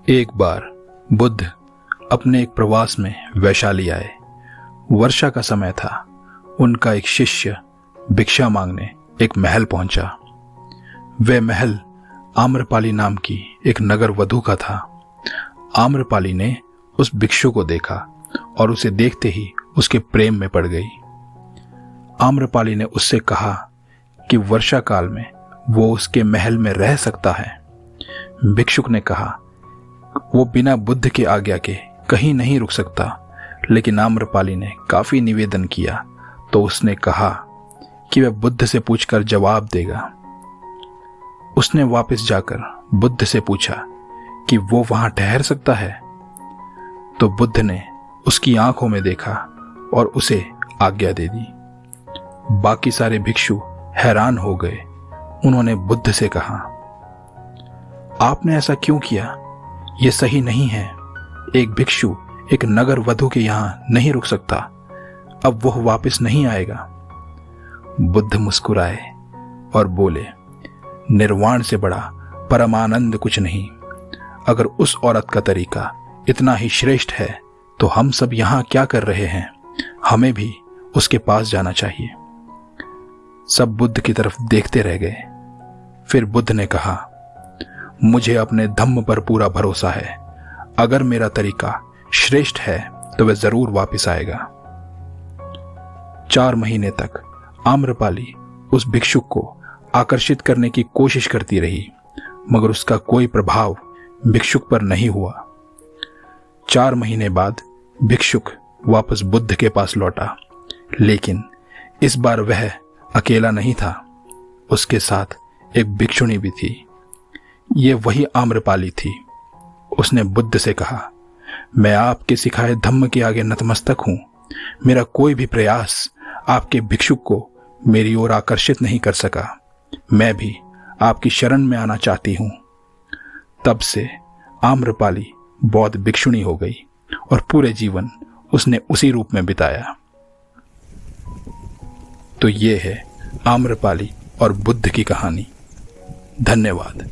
एक बार बुद्ध अपने एक प्रवास में वैशाली आए। वर्षा का समय था। उनका एक शिष्य भिक्षा मांगने एक महल पहुंचा। वह महल आम्रपाली नाम की एक नगर वधू का था। आम्रपाली ने उस भिक्षु को देखा और उसे देखते ही उसके प्रेम में पड़ गई। आम्रपाली ने उससे कहा कि वर्षा काल में वो उसके महल में रह सकता है। भिक्षुक ने कहा वो बिना बुद्ध की आज्ञा के कहीं नहीं रुक सकता, लेकिन आम्रपाली ने काफी निवेदन किया तो उसने कहा कि वह बुद्ध से पूछकर जवाब देगा। उसने वापस जाकर बुद्ध से पूछा कि वो वहां ठहर सकता है, तो बुद्ध ने उसकी आंखों में देखा और उसे आज्ञा दे दी। बाकी सारे भिक्षु हैरान हो गए। उन्होंने बुद्ध से कहा, आपने ऐसा क्यों किया? यह सही नहीं है। एक भिक्षु एक नगर वधू के यहां नहीं रुक सकता। अब वह वापस नहीं आएगा। बुद्ध मुस्कुराए और बोले, निर्वाण से बड़ा परमानंद कुछ नहीं। अगर उस औरत का तरीका इतना ही श्रेष्ठ है तो हम सब यहां क्या कर रहे हैं? हमें भी उसके पास जाना चाहिए। सब बुद्ध की तरफ देखते रह गए। फिर बुद्ध ने कहा, मुझे अपने धम्म पर पूरा भरोसा है। अगर मेरा तरीका श्रेष्ठ है तो वह जरूर वापस आएगा। 4 महीने तक आम्रपाली उस भिक्षुक को आकर्षित करने की कोशिश करती रही, मगर उसका कोई प्रभाव भिक्षुक पर नहीं हुआ। 4 महीने बाद भिक्षुक वापस बुद्ध के पास लौटा, लेकिन इस बार वह अकेला नहीं था। उसके साथ एक भिक्षुणी भी थी। ये वही आम्रपाली थी। उसने बुद्ध से कहा, मैं आपके सिखाए धम्म के आगे नतमस्तक हूं। मेरा कोई भी प्रयास आपके भिक्षुक को मेरी ओर आकर्षित नहीं कर सका। मैं भी आपकी शरण में आना चाहती हूं। तब से आम्रपाली बौद्ध भिक्षुणी हो गई और पूरे जीवन उसने उसी रूप में बिताया। तो ये है आम्रपाली और बुद्ध की कहानी। धन्यवाद।